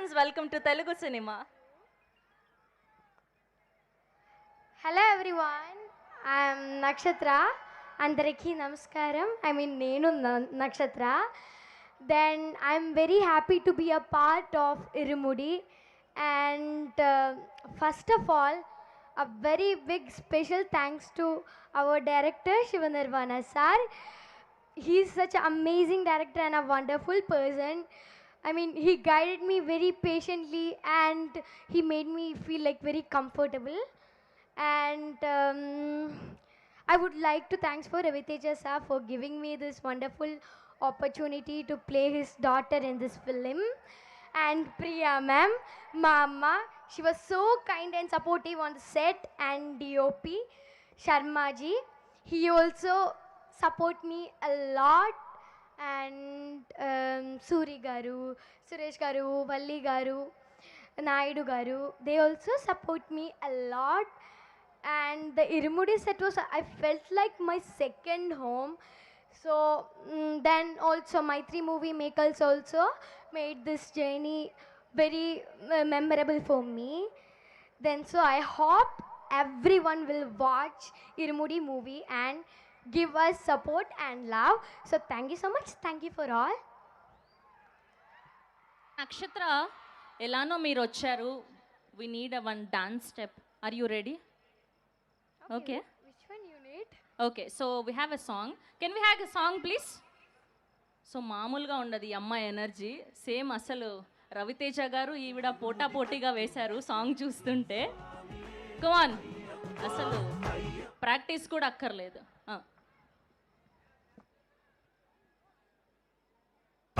Friends, welcome to Telugu cinema. Hello everyone, I'm Nakshatra. అందరికీ నమస్కారం. నేను Nakshatra. Then I'm very happy to be a part of Irumudi. And first of all, a very big special thanks to our director Shivanirvana sir. He's such an amazing director and a wonderful person. He guided me very patiently and he made me feel like very comfortable. And I would like to thanks for Raviteja sir for giving me this wonderful opportunity to play his daughter in this film. And Priya ma'am, Mama, she was so kind and supportive on the set. And DOP Sharma ji, he also support me a lot. And Suri garu, Suresh garu, Valli garu, Naidu garu, they also support me a lot. And the Irumudi set was, I felt like my second home. So then also my three movie makers also made this journey very memorable for me. Then so I hope everyone will watch Irumudi movie and give us support and love. So thank you so much. Thank you for all. నక్షత్ర, ఎలానో మీరు వచ్చారు. We need a one dance step. Are you ready? Okay. Which one you need? Okay, so we have a song. Can we have a song please? So మామూలుగా ఉండదు ఈ అమ్మాయి energy. Same అసలు రవితేజ గారు ఈవిడ పోటాపోటీగా వేశారు సాంగ్ చూస్తుంటే. కమాన్, అసలు ప్రాక్టీస్ కూడా అక్కర్లేదు.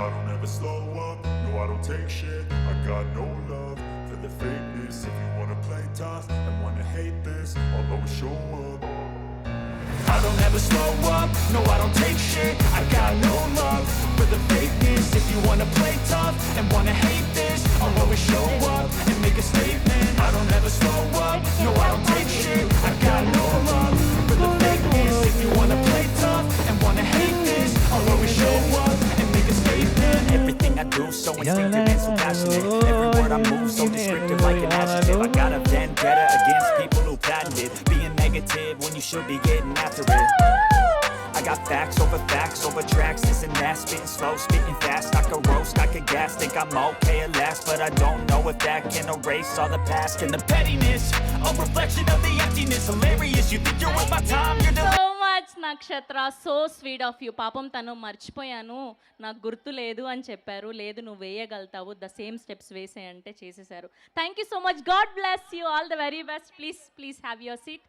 I don't ever slow up, no I don't take shit. I got no love for the fakeness. If you wanna play tough and wanna hate this, I'll always show up. I don't ever slow up, no I don't take shit. I got no love for the fakeness. If you wanna play tough and wanna hate this, I'll always show up and make a statement. I don't ever slow up, no I don't take shit. I got no love for the fakeness. If you wanna play tough and wanna hate this, I'll always show up and make a statement. Everything I do so instinctive and so passionate. Every word I move so descriptive like an adjective. I got a vendetta against people who patented being negative when you should be getting after it. I got facts over tracks. This and that, spitting slow, spitting fast. I could roast, I could gas, think I'm okay at last, but I don't know if that can erase all the past and the pettiness. A reflection of the emptiness. Hilarious, you think you're worth my time, you're so much నక్షత్ర, so sweet of you. పాపం తను మర్చిపోయాను, నాకు గుర్తు లేదు అని చెప్పారు. లేదు, నువ్వు వేయగలుగుతావు, ద సేమ్ స్టెప్స్ వేసే అంటే చేసేసారు. Thank you so much. God bless you. All the very best. Please have your seat.